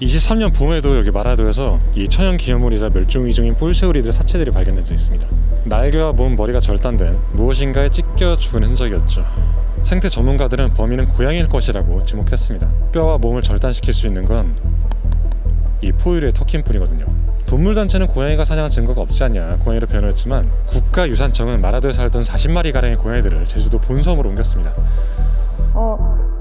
(23년) 봄에도 여기 마라도에서 이 천연기념물이자 멸종위종인 뿔새우리들 사체들이 발견된 적이 있습니다. 날개와 몸, 머리가 절단된 무엇인가에 찢겨 죽은 흔적이었죠. 생태 전문가들은 범인은 고양이일 것이라고 지목했습니다. 뼈와 몸을 절단시킬 수 있는 건 이 포유류의 터키뿐이거든요. 동물단체는 고양이가 사냥한 증거가 없지 않냐 고양이를 변호했지만 국가유산청은 마라도에 살던 40마리가량의 고양이들을 제주도 본섬으로 옮겼습니다.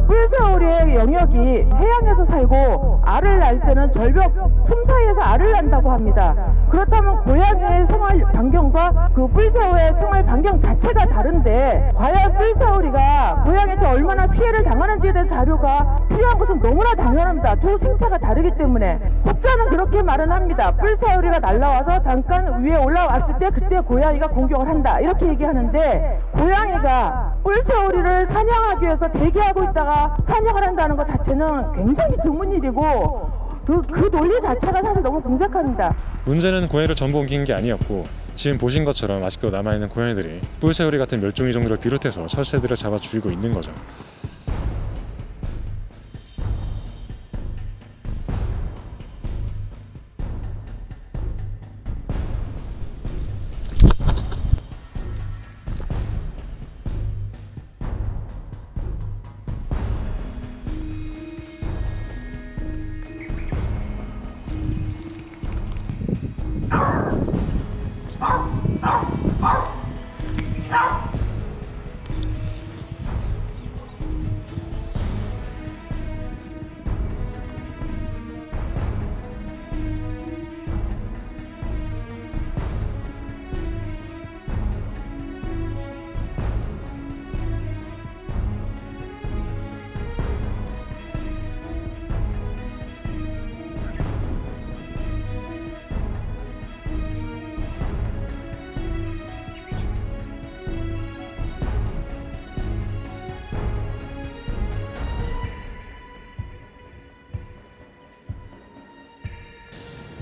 뿔새우리의 영역이 해양에서 살고 알을 낳을 때는 절벽 틈 사이에서 알을 낳는다고 합니다. 그렇다면 고양이의 생활 반경과 그 뿔새우의 생활 반경 자체가 다른데 과연 뿔새우리가 고양이한테 얼마나 피해를 당하는지에 대한 자료가 필요한 것은 너무나 당연합니다. 두 생태가 다르기 때문에. 혹자는 그렇게 말은 합니다. 뿔새우리가 날라와서 잠깐 위에 올라왔을 때 그때 고양이가 공격을 한다 이렇게 얘기하는데, 고양이가 뿔새우리를 사냥하기 위해서 대기하고 있다가 사냥을 한다는 것 자체는 굉장히 드문 일이고 그 논리 자체가 사실 너무 궁색합니다. 문제는 고양이를 전부 옮긴 게 아니었고, 지금 보신 것처럼 아직도 남아있는 고양이들이 뿔새우리 같은 멸종위종들을 비롯해서 철새들을 잡아 죽이고 있는 거죠.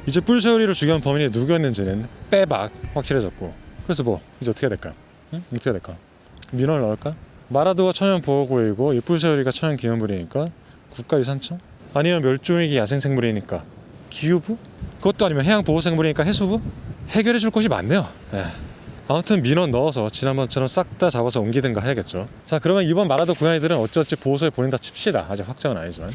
이제 뿔새우리를 죽여온 범인이 누구였는지는 빼박 확실해졌고, 그래서 뭐 이제 어떻게 해야 될까? 응? 어떻게 해야 될까? 민원을 넣을까? 마라도가 천연보호구역이고 이 뿔새우리가 천연기념물이니까 국가유산청? 아니면 멸종위기 야생생물이니까 기후부? 그것도 아니면 해양보호생물이니까 해수부? 해결해 줄 것이 많네요. 아무튼 민원 넣어서 지난번처럼 싹 다 잡아서 옮기든가 해야겠죠. 자, 그러면 이번 마라도 고양이들은 어찌어찌 보호소에 보낸다 칩시다. 아직 확정은 아니지만.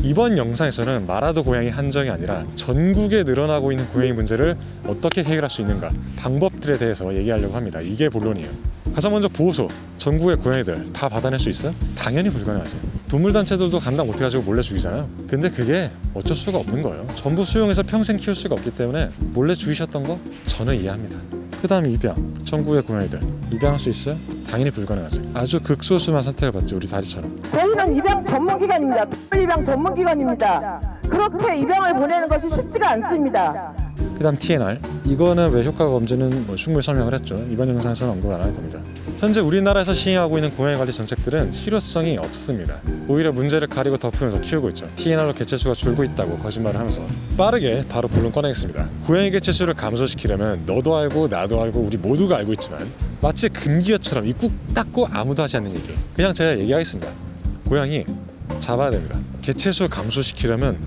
이번 영상에서는 마라도 고양이 한정이 아니라 전국에 늘어나고 있는 고양이 문제를 어떻게 해결할 수 있는가, 방법들에 대해서 얘기하려고 합니다. 이게 본론이에요. 가장 먼저 보호소, 전국의 고양이들 다 받아낼 수 있어요? 당연히 불가능하죠. 동물단체들도 감당 못해가지고 몰래 죽이잖아요. 근데 그게 어쩔 수가 없는 거예요. 전부 수용해서 평생 키울 수가 없기 때문에 몰래 죽이셨던 거 저는 이해합니다. 그 다음 입양, 전국의 고양이들 입양할 수 있어요? 당연히 불가능하죠. 아주 극소수만 선택을 받지, 우리 다리처럼. 저희는 입양 전문기관입니다. 동물 입양 전문기관입니다. 그렇게 입양을 보내는 것이 쉽지가 않습니다. 그 다음 TNR, 이거는 왜 효과가 없는지는 충분히 설명을 했죠. 이번 영상에서는 언급 안 할 겁니다. 현재 우리나라에서 시행하고 있는 고양이 관리 정책들은 실효성이 없습니다. 오히려 문제를 가리고 덮으면서 키우고 있죠. TNR로 개체수가 줄고 있다고 거짓말을 하면서. 빠르게 바로 본론 꺼내겠습니다. 고양이 개체수를 감소시키려면 너도 알고 나도 알고 우리 모두가 알고 있지만 마치 금기어처럼 입 꾹 닫고 아무도 하지 않는 얘기, 그냥 제가 얘기하겠습니다. 고양이 잡아야 됩니다. 개체수 감소시키려면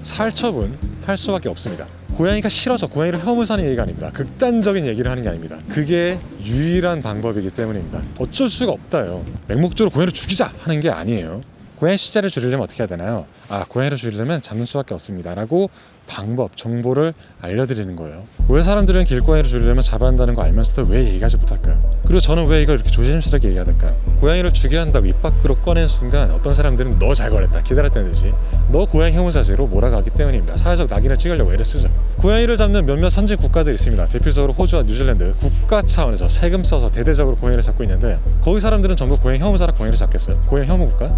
살처분 할 수밖에 없습니다. 고양이가 싫어서 고양이를 혐오하는 얘기가 아닙니다. 극단적인 얘기를 하는 게 아닙니다. 그게 유일한 방법이기 때문입니다. 어쩔 수가 없다요. 맹목적으로 고양이를 죽이자 하는 게 아니에요. 고양이 숫자를 줄이려면 어떻게 해야 되나요? 고양이를 줄이려면 잡는 수밖에 없습니다 라고 방법, 정보를 알려드리는 거예요. 왜 사람들은 길고양이를 줄이려면 잡아야 한다는 거 알면서도 왜 얘기하지 못할까요? 그리고 저는 왜 이걸 이렇게 조심스럽게 얘기해야 될까요? 고양이를 죽여야 한다고 입 밖으로 꺼낸 순간 어떤 사람들은 너 잘 걸렸다, 기다렸다는 듯이 너 고양이 혐오자지로 몰아가기 때문입니다. 사회적 낙인을 찍으려고 애를 쓰죠. 고양이를 잡는 몇몇 선진 국가들이 있습니다. 대표적으로 호주와 뉴질랜드, 국가 차원에서 세금 써서 대대적으로 고양이를 잡고 있는데 거기 사람들은 전부 고양이 혐오자라 고양이를 잡겠어요? 고양이 혐오 국가?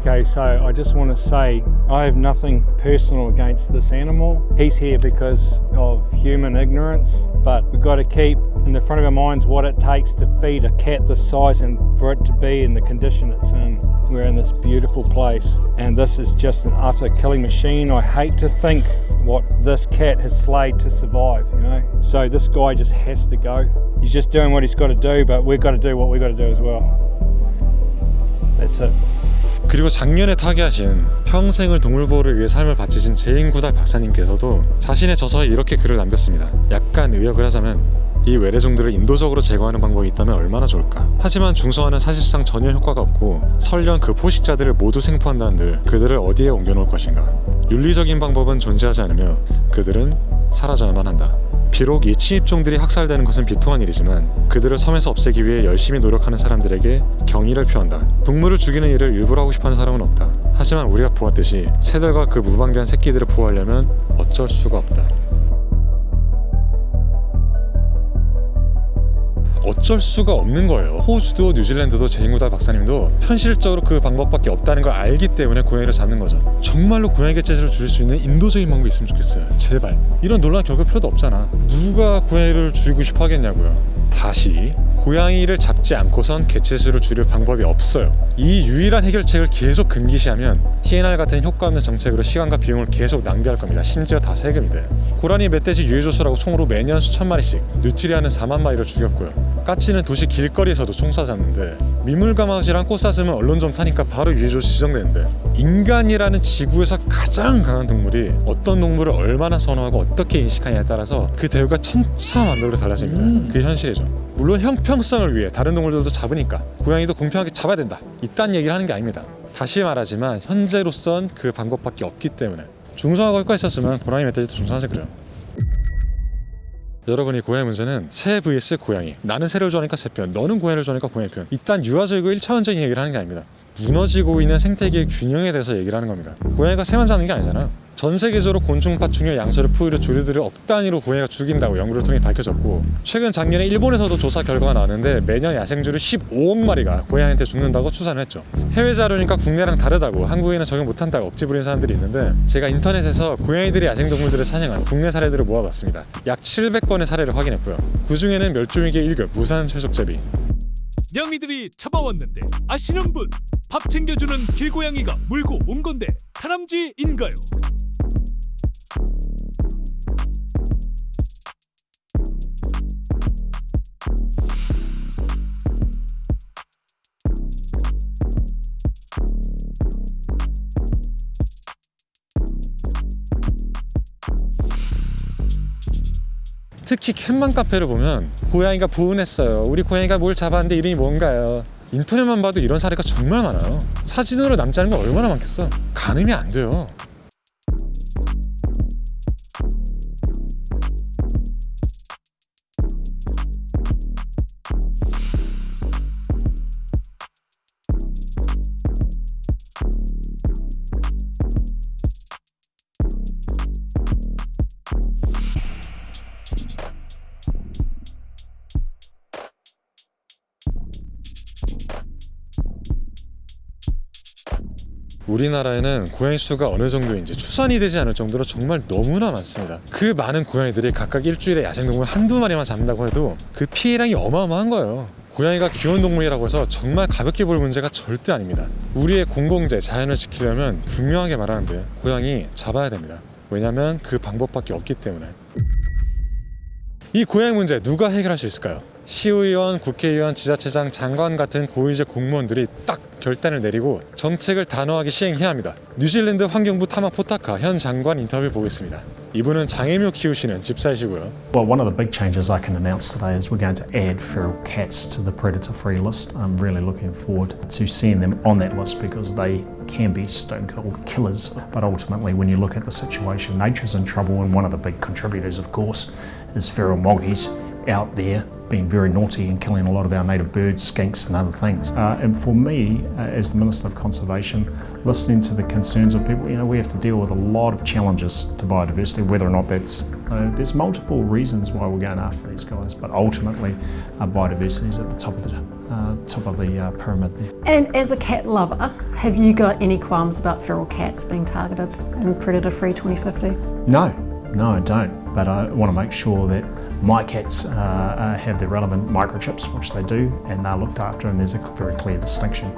Okay, so I just want to say I have nothing personal against this animal. He's here because of human ignorance, but we've got to keep in the front of our minds what it takes to feed a cat this size and for it to be in the condition it's in. We're in this beautiful place and this is just an utter killing machine. I hate to think what this cat has slayed to survive, you know. So this guy just has to go. He's just doing what he's got to do, but we've got to do what we've got to do as well. That's it. 그리고 작년에 타계하신 평생을 동물보호를 위해 삶을 바치신 제인구달 박사님께서도 자신의 저서에 이렇게 글을 남겼습니다. 약간 의역을 하자면 이 외래종들을 인도적으로 제거하는 방법이 있다면 얼마나 좋을까. 하지만 중성화는 사실상 전혀 효과가 없고 설령 그 포식자들을 모두 생포한다는들 그들을 어디에 옮겨놓을 것인가. 윤리적인 방법은 존재하지 않으며 그들은 사라져야만 한다. 비록 이 침입종들이 학살되는 것은 비통한 일이지만 그들을 섬에서 없애기 위해 열심히 노력하는 사람들에게 경의를 표한다. 동물을 죽이는 일을 일부러 하고 싶어하는 사람은 없다. 하지만 우리가 보았듯이 새들과 그 무방비한 새끼들을 보호하려면 어쩔 수가 없다. 어쩔 수가 없는 거예요. 호주도 뉴질랜드도 제인구달 박사님도 현실적으로 그 방법밖에 없다는 걸 알기 때문에 고양이를 잡는 거죠. 정말로 고양이 개체수를 줄일 수 있는 인도적인 방법이 있으면 좋겠어요. 제발. 이런 논란 겪을 필요도 없잖아. 누가 고양이를 죽이고 싶어 하겠냐고요. 다시 고양이를 잡지 않고선 개체수를 줄일 방법이 없어요. 이 유일한 해결책을 계속 금기시하면 TNR 같은 효과 없는 정책으로 시간과 비용을 계속 낭비할 겁니다. 심지어 다 세금이 돼요. 고라니, 멧돼지 유해조수라고 총으로 매년 수천 마리씩, 뉴트리아는 4만 마리를 죽였고요. 까치는 도시 길거리에서도 총쏴 잡는데 미물가마우시랑 꽃사슴은 언론 좀 타니까 바로 유해조수 지정되는데 인간이라는 지구에서 가장 강한 동물이 어떤 동물을 얼마나 선호하고 어떻게 인식하냐에 따라서 그 대우가 천차만별로 달라집니다. 그게 현실이죠. 물론 형평성을 위해 다른 동물들도 잡으니까 고양이도 공평하게 잡아야 된다, 이딴 얘기를 하는 게 아닙니다. 다시 말하지만 현재로선 그 방법밖에 없기 때문에. 중성화가 효과 있었으면 고라니, 멧돼지도 중성화하지 그래요. 여러분, 이 고양이 문제는 새 vs 고양이, 나는 새를 좋아하니까 새 편, 너는 고양이를 좋아하니까 고양이 편, 이딴 유아적이고 1차원적인 얘기를 하는 게 아닙니다. 무너지고 있는 생태계의 균형에 대해서 얘기를 하는 겁니다. 고양이가 새만 잡는 게 아니잖아요. 전 세계적으로 곤충 파충류, 양서류, 포유류, 조류들을 억 단위로 고양이가 죽인다고 연구를 통해 밝혀졌고, 최근 작년에 일본에서도 조사 결과가 나왔는데 매년 야생조류 15억 마리가 고양이한테 죽는다고 추산을 했죠. 해외 자료니까 국내랑 다르다고, 한국에는 적용 못한다고 억지 부리는 사람들이 있는데 제가 인터넷에서 고양이들이 야생동물들을 사냥한 국내 사례들을 모아봤습니다. 약 700건의 사례를 확인했고요. 그 중에는 멸종위기 1급 무산 쇠속제비, 냥이들이 잡아왔는데 아시는 분? 밥 챙겨주는 길고양이가 물고 온 건데 다람쥐인가요? 특히 캣맘 카페를 보면 고양이가 보은했어요. 우리 고양이가 뭘 잡았는데 이름이 뭔가요? 인터넷만 봐도 이런 사례가 정말 많아요. 사진으로 남지 않은 게 얼마나 많겠어. 가늠이 안 돼요. 우리나라에는 고양이 수가 어느 정도인지 추산이 되지 않을 정도로 정말 너무나 많습니다. 그 많은 고양이들이 각각 일주일에 야생동물 한두 마리만 잡는다고 해도 그 피해량이 어마어마한 거예요. 고양이가 귀여운 동물이라고 해서 정말 가볍게 볼 문제가 절대 아닙니다. 우리의 공공재, 자연을 지키려면 분명하게 말하는데 고양이 잡아야 됩니다. 왜냐면 그 방법밖에 없기 때문에. 이 고양이 문제 누가 해결할 수 있을까요? 시의원, 국회의원, 지자체장, 장관 같은 고위직 공무원들이 딱 결단을 내리고 정책을 단호하게 시행해야 합니다. 뉴질랜드 환경부 타마 포타카 현 장관 인터뷰 보겠습니다. 이분은 장애묘 키우시는 집사이시고요. Well, one of the big changes I can announce today is we're going to add feral cats to the predator-free list. I'm really looking forward to seeing them on that list because they can be stone-cold killers. But ultimately, when you look at the situation, nature's in trouble, and one of the big contributors, of course, is feral moggies out there being very naughty and killing a lot of our native birds, skinks and other things. And for me, as the Minister of Conservation, listening to the concerns of people, we have to deal with a lot of challenges to biodiversity, whether or not that's, there's multiple reasons why we're going after these guys, but ultimately biodiversity is at the top of the pyramid there. And as a cat lover, have you got any qualms about feral cats being targeted in Predator Free 2050? No, I don't. But I want to make sure that my cats have the relevant microchips, which they do, and they're looked after, and there's a very clear distinction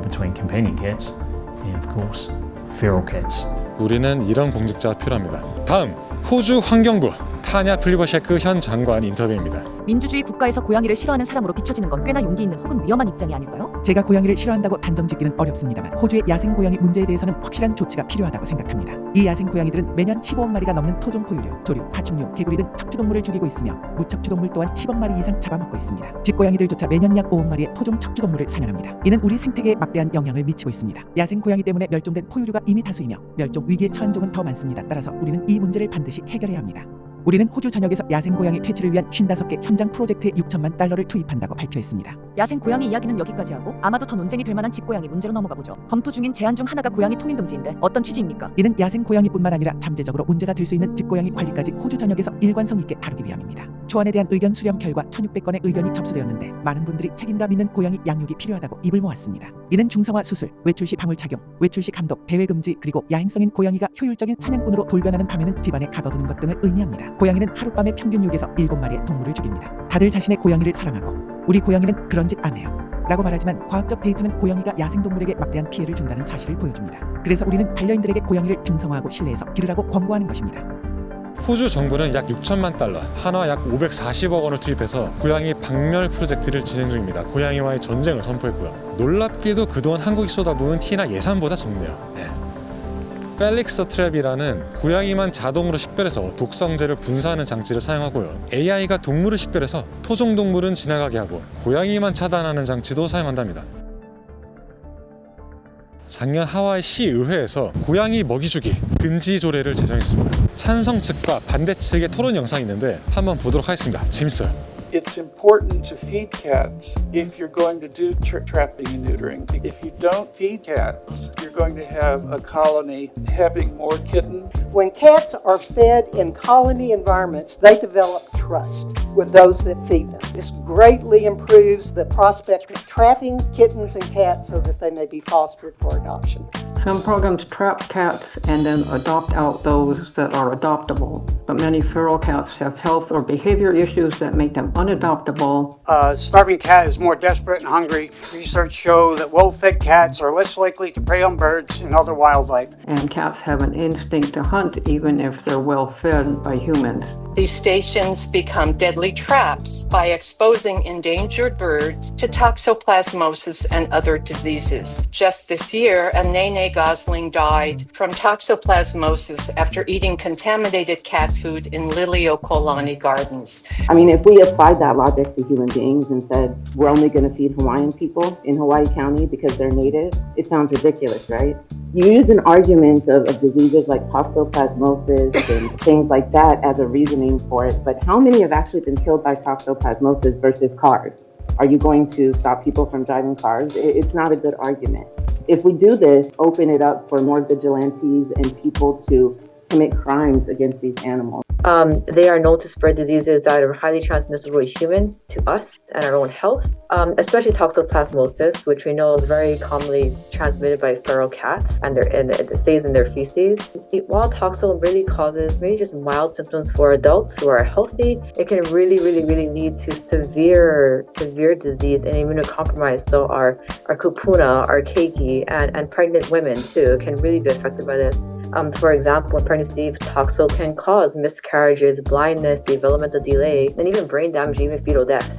between companion cats and, of course, feral cats. 우리는 이런 공직자가 필요합니다. 다음, 호주 환경부 타냐 플리버셰크 현 장관 인터뷰입니다. 민주주의 국가에서 고양이를 싫어하는 사람으로 비춰지는 건 꽤나 용기 있는 혹은 위험한 입장이 아닐까요? 제가 고양이를 싫어한다고 단정짓기는 어렵습니다만 호주의 야생 고양이 문제에 대해서는 확실한 조치가 필요하다고 생각합니다. 이 야생 고양이들은 매년 15억 마리가 넘는 토종 포유류, 조류, 파충류, 개구리 등 척추동물을 죽이고 있으며 무척추동물 또한 10억 마리 이상 잡아먹고 있습니다. 집고양이들조차 매년 약 5억 마리의 토종 척추동물을 사냥합니다. 이는 우리 생태계에 막대한 영향을 미치고 있습니다. 야생 고양이 때문에 멸종된 포유류가 이미 다수이며 멸종 위기에 처한 종은 더 많습니다. 따라서 우리는 이 문제를 반드시 해결해야 합니다. 우리는 호주 전역에서 야생 고양이 퇴치를 위한 55개 현장 프로젝트에 6천만 달러를 투입한다고 발표했습니다. 야생 고양이 이야기는 여기까지 하고 아마도 더 논쟁이 될 만한 집고양이 문제로 넘어가 보죠. 검토 중인 제안 중 하나가 고양이 통행 금지인데 어떤 취지입니까? 이는 야생 고양이뿐만 아니라 잠재적으로 문제가 될 수 있는 집고양이 관리까지 호주 전역에서 일관성 있게 다루기 위함입니다. 초안에 대한 의견 수렴 결과 1,600건의 의견이 접수되었는데 많은 분들이 책임감 있는 고양이 양육이 필요하다고 입을 모았습니다. 이는 중성화 수술, 외출 시 방울 착용, 외출 시 감독, 배회 금지, 그리고 야행성인 고양이가 효율적인 사냥꾼으로 돌변하는 밤에는 집안에 가둬두는 것 등을 의미합니다. 고양이는 하룻밤에 평균 6에서 7마리의 동물을 죽입니다. 다들 자신의 고양이를 사랑하고 우리 고양이는 그런 짓 안 해요 라고 말하지만 과학적 데이터는 고양이가 야생동물에게 막대한 피해를 준다는 사실을 보여줍니다. 그래서 우리는 반려인들에게 고양이를 중성화하고 신뢰해서 기르라고 권고하는 것입니다. 호주 정부는 약 6천만 달러, 한화 약 540억 원을 투입해서 고양이 박멸 프로젝트를 진행 중입니다. 고양이와의 전쟁을 선포했고요. 놀랍게도 그동안 한국이 쏟아부은 티나 예산보다 적네요. 펠릭스 트랩이라는 고양이만 자동으로 식별해서 독성제를 분사하는 장치를 사용하고요. AI가 동물을 식별해서 토종 동물은 지나가게 하고 고양이만 차단하는 장치도 사용한답니다. 작년 하와이 시의회에서 고양이 먹이주기 금지 조례를 제정했습니다. 찬성 측과 반대 측의 토론 영상이 있는데 한번 보도록 하겠습니다. 재밌어요. It's important to feed cats if you're going to do trapping and neutering. If you don't feed cats, you're going to have a colony having more kittens. When cats are fed in colony environments, they develop trust with those that feed them. This greatly improves the prospect of trapping kittens and cats so that they may be fostered for adoption. Some programs trap cats and then adopt out those that are adoptable, but many feral cats have health or behavior issues that make them unadoptable. A starving cat is more desperate and hungry. Research show that well-fed cats are less likely to prey on birds and other wildlife. And cats have an instinct to hunt even if they're well-fed by humans. These stations become deadly traps by exposing endangered birds to toxoplasmosis and other diseases. Just this year, a Nene Renee Gosling died from toxoplasmosis after eating contaminated cat food in Liliokolani Gardens. I mean, if we applied that logic to human beings and said, we're only going to feed Hawaiian people in Hawaii County because they're native, it sounds ridiculous, right? You use an argument of diseases like toxoplasmosis and things like that as a reasoning for it, but how many have actually been killed by toxoplasmosis versus cars? Are you going to stop people from driving cars? It's not a good argument. If we do this, open it up for more vigilantes and people to commit crimes against these animals. They are known to spread diseases that are highly transmissible to humans, to us, and our own health, especially toxoplasmosis, which we know is very commonly transmitted by feral cats, and it stays in their feces. While toxo really causes maybe just mild symptoms for adults who are healthy, it can really lead to severe disease and immunocompromise. So our kupuna, our keiki, and pregnant women too can really be affected by this. For example, in pregnancy, toxo can cause miscarriages, blindness, developmental delay, and even brain damage, even fetal death.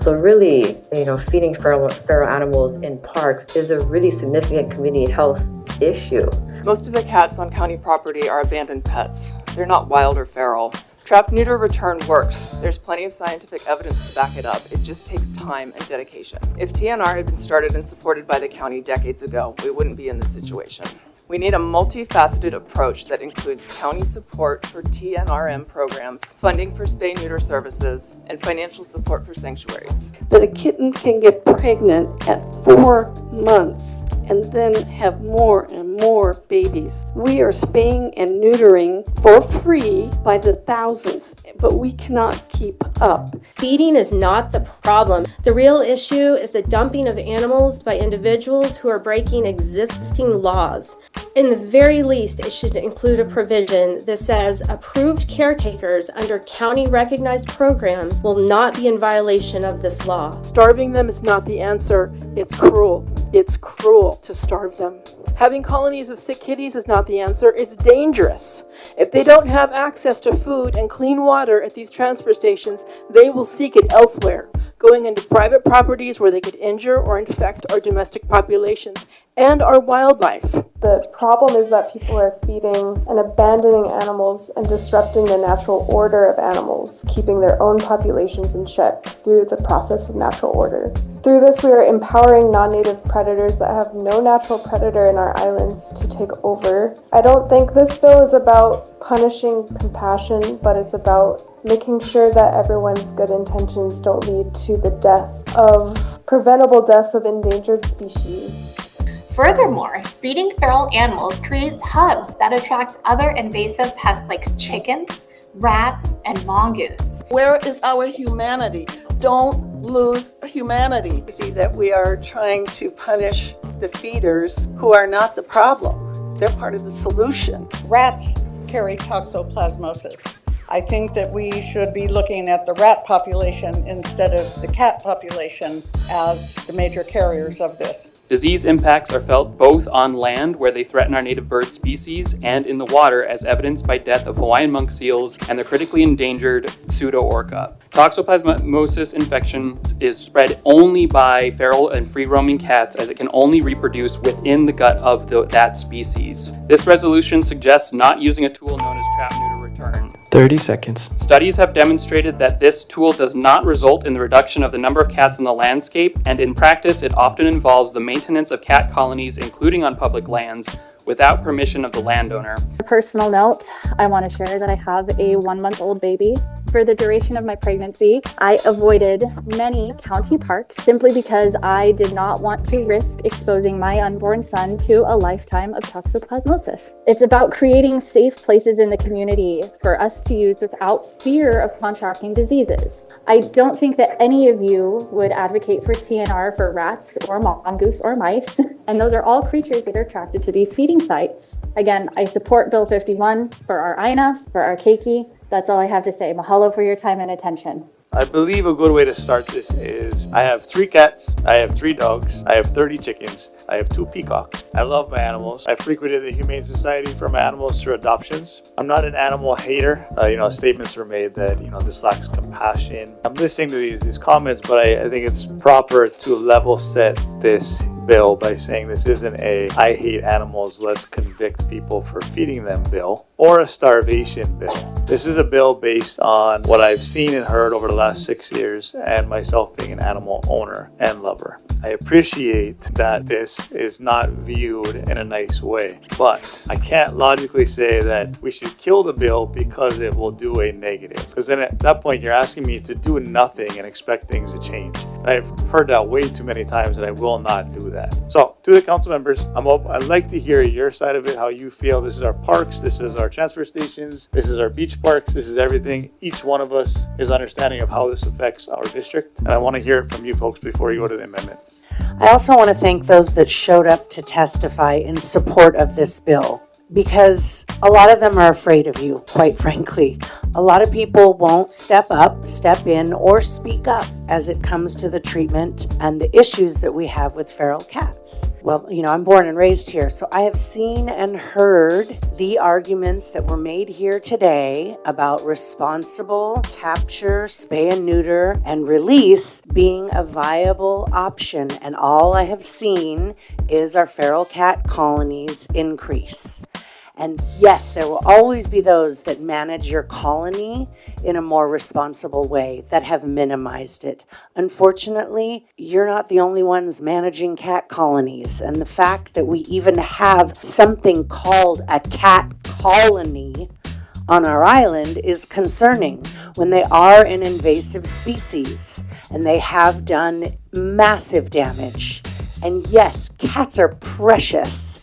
So really, feeding feral animals in parks is a really significant community health issue. Most of the cats on county property are abandoned pets. They're not wild or feral. Trap, neuter, return works. There's plenty of scientific evidence to back it up. It just takes time and dedication. If TNR had been started and supported by the county decades ago, we wouldn't be in this situation. We need a multifaceted approach that includes county support for TNRM programs, funding for spay-neuter services, and financial support for sanctuaries. That a kitten can get pregnant at 4 months and then have more and more babies. We are spaying and neutering for free by the thousands, but we cannot keep up. Feeding is not the problem. The real issue is the dumping of animals by individuals who are breaking existing laws. In the very least, it should include a provision that says approved caretakers under county recognized programs will not be in violation of this law. Starving them is not the answer. It's cruel. It's cruel to starve them. Having colonies of sick kitties is not the answer. It's dangerous. If they don't have access to food and clean water at these transfer stations, they will seek it elsewhere, going into private properties where they could injure or infect our domestic populations and our wildlife. The problem is that people are feeding and abandoning animals and disrupting the natural order of animals, keeping their own populations in check through the process of natural order. Through this, we are empowering non-native predators that have no natural predator in our islands to take over. I don't think this bill is about punishing compassion, but it's about making sure that everyone's good intentions don't lead to the death of preventable deaths of endangered species. Furthermore, feeding feral animals creates hubs that attract other invasive pests like chickens, rats, and mongoose. Where is our humanity? Don't lose humanity. See that we are trying to punish the feeders who are not the problem. They're part of the solution. Rats carry toxoplasmosis. I think that we should be looking at the rat population instead of the cat population as the major carriers of this. Disease impacts are felt both on land, where they threaten our native bird species, and in the water, as evidenced by death of Hawaiian monk seals and the critically endangered pseudo-orca. Toxoplasmosis infection is spread only by feral and free-roaming cats, as it can only reproduce within the gut of that species. This resolution suggests not using a tool known as trap, neuter, return. 30 seconds. Studies have demonstrated that this tool does not result in the reduction of the number of cats in the landscape, and in practice it often involves the maintenance of cat colonies, including on public lands, without permission of the landowner. On a personal note, I want to share that I have a 1-month-old baby. For the duration of my pregnancy, I avoided many county parks simply because I did not want to risk exposing my unborn son to a lifetime of toxoplasmosis. It's about creating safe places in the community for us to use without fear of contracting diseases. I don't think that any of you would advocate for TNR for rats or mongoose or mice, and those are all creatures that are attracted to these feeding sites. Again, I support Bill 51 for our Aina, for our keiki. That's all I have to say. Mahalo for your time and attention. I believe a good way to start this is I have 3 cats, I have 3 dogs, I have 30 chickens, I have 2 peacocks. I love my animals. I frequented the Humane Society for my animals through adoptions. I'm not an animal hater. Statements were made that, this lacks compassion. I'm listening to these comments, but I think it's proper to level set this bill by saying this isn't a I hate animals, let's convict people for feeding them bill, or a starvation bill. This is a bill based on what I've seen and heard over the last 6 years, and myself being an animal owner and lover. I appreciate that this is not viewed in a nice way, but I can't logically say that we should kill the bill because it will do a negative. Because then at that point, you're asking me to do nothing and expect things to change. And I've heard that way too many times, and I will not do that. So, to the council members, I'd like to hear your side of it, how you feel. This is our parks, this is our transfer stations, this is our beach parks, this is everything. Each one of us is understanding of how this affects our district. And I want to hear it from you folks before you go to the amendment. I also want to thank those that showed up to testify in support of this bill, because a lot of them are afraid of you, quite frankly. A lot of people won't step up, step in, or speak up as it comes to the treatment and the issues that we have with feral cats. Well, I'm born and raised here, so I have seen and heard the arguments that were made here today about responsible capture, spay and neuter, and release being a viable option, and all I have seen is our feral cat colonies increase. And yes, there will always be those that manage your colony in a more responsible way, that have minimized it. Unfortunately, you're not the only ones managing cat colonies. And the fact that we even have something called a cat colony on our island is concerning, when they are an invasive species and they have done massive damage. And yes, cats are precious.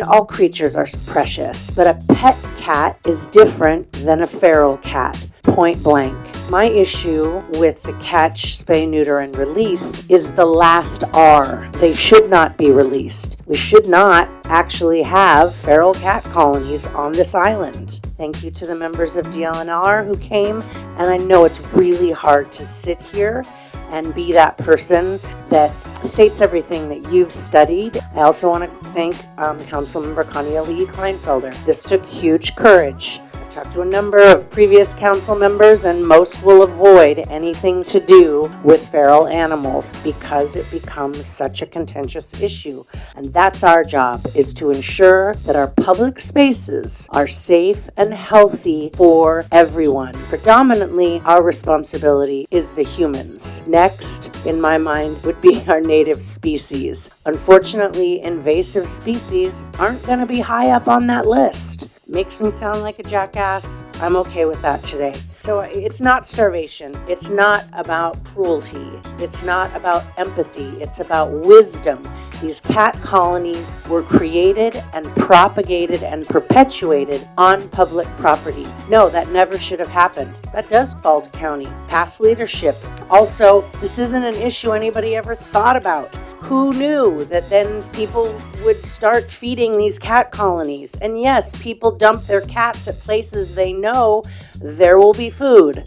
All creatures are precious, but a pet cat is different than a feral cat, point blank. My issue with the catch, spay, neuter, and release is the last R. They should not be released. We should not actually have feral cat colonies on this island. Thank you to the members of DLNR who came, and I know it's really hard to sit here and be that person that states everything that you've studied. I also want to thank Councilmember Connie Lee Kleinfelder. This took huge courage. I've talked to a number of previous council members, and most will avoid anything to do with feral animals because it becomes such a contentious issue. And that's our job, is to ensure that our public spaces are safe and healthy for everyone. Predominantly, our responsibility is the humans. Next, in my mind, would be our native species. Unfortunately, invasive species aren't going to be high up on that list. Makes me sound like a jackass. I'm okay with that today. So it's not starvation. It's not about cruelty. It's not about empathy. It's about wisdom. These cat colonies were created and propagated and perpetuated on public property. No, that never should have happened. That does fall to county. Past leadership. Also, this isn't an issue anybody ever thought about. Who knew that then people would start feeding these cat colonies? And yes, people dump their cats at places they know there will be food.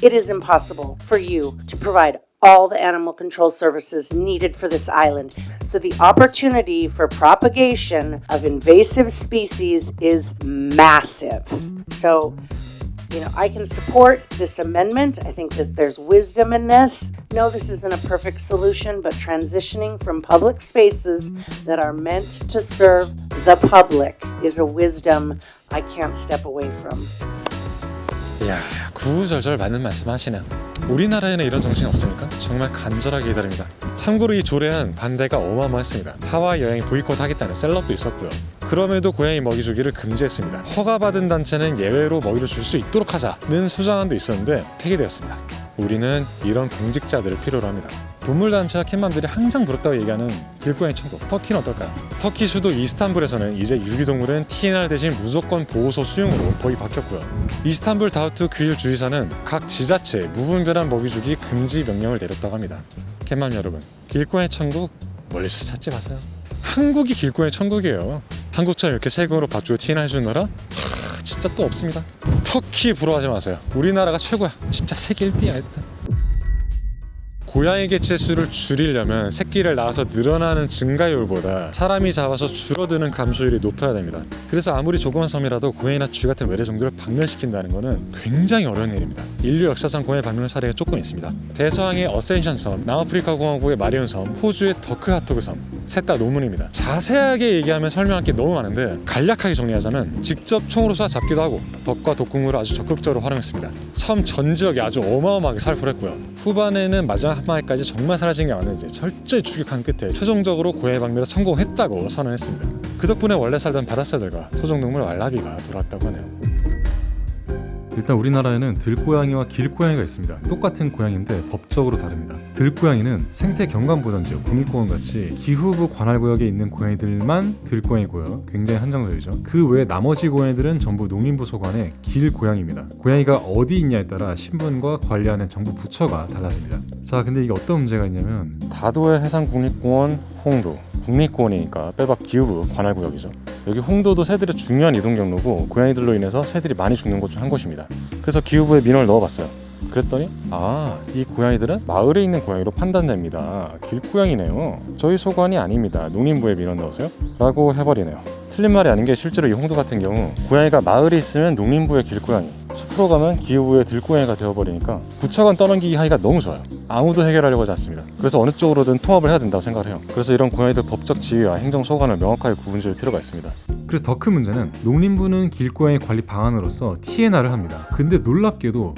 It is impossible for you to provide all the animal control services needed for this island. So the opportunity for propagation of invasive species is massive. So, I can support this amendment. I think that there's wisdom in this. No, this isn't a perfect solution, but transitioning from public spaces that are meant to serve the public is a wisdom I can't step away from. 이야, 구구절절 맞는 말씀 하시네요. 우리나라에는 이런 정신이 없습니까? 정말 간절하게 기다립니다. 참고로 이 조례안 반대가 어마어마했습니다. 하와이 여행 보이콧 하겠다는 셀럽도 있었고요. 그럼에도 고양이 먹이 주기를 금지했습니다. 허가받은 단체는 예외로 먹이를 줄 수 있도록 하자는 수정안도 있었는데 폐기되었습니다. 우리는 이런 공직자들을 필요로 합니다. 동물단체와 캣맘들이 항상 부럽다고 얘기하는 길고양이 천국, 터키는 어떨까요? 터키 수도 이스탄불에서는 이제 유기동물은 TNR 대신 무조건 보호소 수용으로 법이 바뀌었고요. 이스탄불 다우트 규일 주지사는 각 지자체에 무분별한 먹이 주기 금지 명령을 내렸다고 합니다. 캣맘 여러분, 길고양이 천국 멀리서 찾지 마세요. 한국이 길고양이 천국이에요. 한국처럼 이렇게 세금으로 밥 주고 TNR 해주는 나라? 진짜 또 없습니다. 터키 부러워하지 마세요. 우리나라가 최고야. 진짜 세계 1등이야 1등. 고양이 개체 수를 줄이려면 새끼를 낳아서 늘어나는 증가율보다 사람이 잡아서 줄어드는 감소율이 높아야 됩니다. 그래서 아무리 조그만 섬이라도 고양이나 쥐 같은 외래종들을 박멸시킨다는 것은 굉장히 어려운 일입니다. 인류 역사상 고양이 박멸 사례가 조금 있습니다. 대서양의 어센션 섬, 남아프리카 공화국의 마리온 섬, 호주의 더크하토그 섬, 셋 다 노문입니다. 자세하게 얘기하면 설명할 게 너무 많은데 간략하게 정리하자면 직접 총으로 쏴 잡기도 하고 덕과 독극물을 아주 적극적으로 활용했습니다. 섬 전 지역이 아주 어마어마하게 살포를 했고요. 후반에는 마지막 한 마리까지 정말 사라진 게 맞는지 철저히 추격한 끝에 최종적으로 고양이 박멸에 성공했다고 선언했습니다. 그 덕분에 원래 살던 바다새들과 토종동물 왈라비가 돌아왔다고 하네요. 일단 우리나라에는 들고양이와 길고양이가 있습니다. 똑같은 고양이인데 법적으로 다릅니다. 들고양이는 생태 경관보전지역, 국립공원같이 기후부 관할구역에 있는 고양이들만 들고양이고요. 굉장히 한정적이죠. 그 외에 나머지 고양이들은 전부 농림부 소관의 길고양이입니다. 고양이가 어디 있냐에 따라 신분과 관리하는 정부 부처가 달라집니다. 자, 근데 이게 어떤 문제가 있냐면 다도해 해상국립공원 홍도 국립공원이니까 빼박 기후부 관할구역이죠. 여기 홍도도 새들의 중요한 이동 경로고 고양이들로 인해서 새들이 많이 죽는 곳 중 한 곳입니다. 그래서 기후부에 민원을 넣어봤어요. 그랬더니 이 고양이들은 마을에 있는 고양이로 판단됩니다. 길고양이네요. 저희 소관이 아닙니다. 농림부에 민원 넣으세요? 라고 해버리네요. 틀린 말이 아닌 게 실제로 이 홍도 같은 경우 고양이가 마을에 있으면 농림부의 길고양이, 숲으로 가면 기후부의 들고양이가 되어버리니까 부처 간 떠넘기기 하기가 너무 좋아요. 아무도 해결하려고 하지 않습니다. 그래서 어느 쪽으로든 통합을 해야 된다고 생각을 해요. 그래서 이런 고양이들 법적 지위와 행정소관을 명확하게 구분지을 필요가 있습니다. 그래서 더 큰 문제는 농림부는 길고양이 관리 방안으로서 TNR을 합니다. 근데 놀랍게도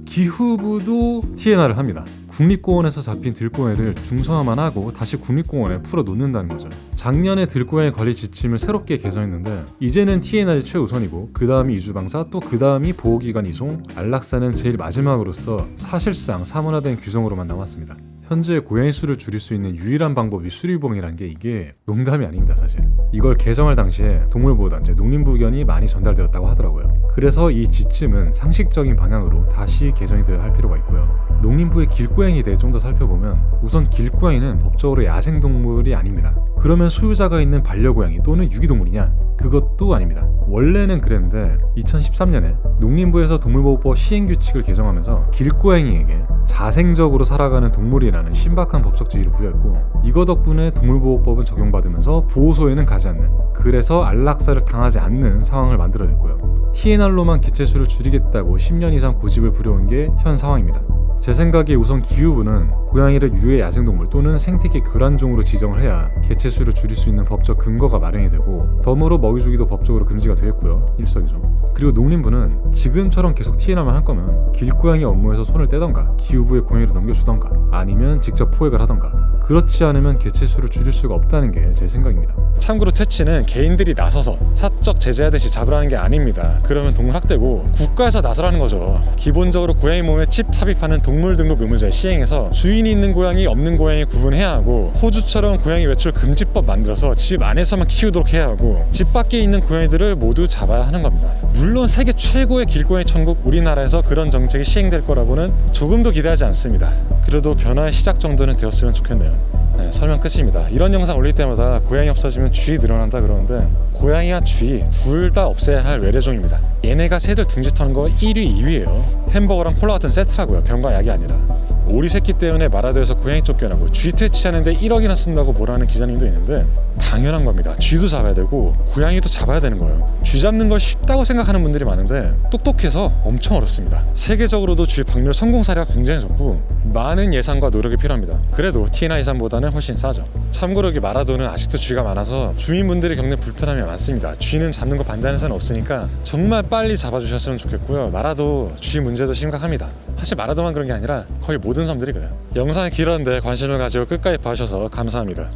기후부도 TNR을 합니다. 국립공원에서 잡힌 들고양이를 중성화만 하고 다시 국립공원에 풀어 놓는다는 거죠. 작년에 들고양이 관리 지침을 새롭게 개선했는데 이제는 TNR이 최우선이고 그 다음이 이주방사, 또 그 다음이 보호기관 이송, 안락사는 제일 마지막으로서 사실상 사문화된 규정으로만 남았습니다. 현재 고양이 수를 줄일 수 있는 유일한 방법이 수리봉이라는 게 이게 농담이 아닙니다. 사실 이걸 개정할 당시에 동물보호단체 농림부 의견이 많이 전달되었다고 하더라고요. 그래서 이 지침은 상식적인 방향으로 다시 개정이 되어야 할 필요가 있고요. 농림부의 길고양이에 대해 좀 더 살펴보면 우선 길고양이는 법적으로 야생동물이 아닙니다. 그러면 소유자가 있는 반려고양이 또는 유기동물이냐? 그것도 아닙니다. 원래는 그랬는데 2013년에 농림부에서 동물보호법 시행규칙을 개정하면서 길고양이에게 자생적으로 살아가는 동물이라는 신박한 법적 지위를 부여했고 이거 덕분에 동물보호법은 적용받으면서 보호소에는 가지 않는, 그래서 안락사를 당하지 않는 상황을 만들어냈고요. TNR로만 개체수를 줄이겠다고 10년 이상 고집을 부려온 게 현 상황입니다. 제 생각에 우선 기후부는 고양이를 유해 야생동물 또는 생태계 교란종으로 지정을 해야 개체수를 줄일 수 있는 법적 근거가 마련이 되고 덤으로 먹이주기도 법적으로 금지가 되었고요. 일석이조. 그리고 농림부는 지금처럼 계속 TNR만 할 거면 길고양이 업무에서 손을 떼던가 기후부에 고양이를 넘겨주던가 아니면 직접 포획을 하던가, 그렇지 않으면 개체수를 줄일 수가 없다는 게 제 생각입니다. 참고로 퇴치는 개인들이 나서서 사적 제재하듯이 잡으라는 게 아닙니다. 그러면 동물학대고 국가에서 나서라는 거죠. 기본적으로 고양이 몸에 칩 삽입하는 동물등록 의무제 시행해서 주인이 있는 고양이 없는 고양이 구분해야 하고, 호주처럼 고양이 외출 금지법 만들어서 집 안에서만 키우도록 해야 하고, 집 밖에 있는 고양이들을 모두 잡아야 하는 겁니다. 물론 세계 최고의 길고양이 천국 우리나라에서 그런 정책이 시행될 거라고는 조금도 기대하지 않습니다. 그래도 변화의 시작 정도는 되었으면 좋겠네요. 네, 설명 끝입니다. 이런 영상 올릴 때마다 고양이 없어지면 쥐 늘어난다 그러는데 고양이와 쥐 둘 다 없애야 할 외래종입니다. 얘네가 새들 둥지 터는 거 1위, 2위예요. 햄버거랑 콜라 같은 세트라고요. 병과 약이 아니라. 오리 새끼 때문에 마라도에서 고양이 쫓겨나고 쥐 퇴치하는데 1억이나 쓴다고 뭐라는 기자님도 있는데 당연한 겁니다. 쥐도 잡아야 되고 고양이도 잡아야 되는 거예요. 쥐 잡는 걸 쉽다고 생각하는 분들이 많은데 똑똑해서 엄청 어렵습니다. 세계적으로도 쥐 박멸 성공 사례가 굉장히 적고 많은 예산과 노력이 필요합니다. 그래도 TNR 예산보다는 훨씬 싸죠. 참고로 여기 마라도는 아직도 쥐가 많아서 주민분들이 겪는 불편함이 많습니다. 쥐는 잡는 거 반대하는 사람 없으니까 정말 빨리 잡아주셨으면 좋겠고요. 마라도 쥐 문제도 심각합니다. 사실 마라도만 그런 게 아니라 거의 모든 섬들이 그래요. 영상이 길었는데 관심을 가지고 끝까지 봐주셔서 감사합니다.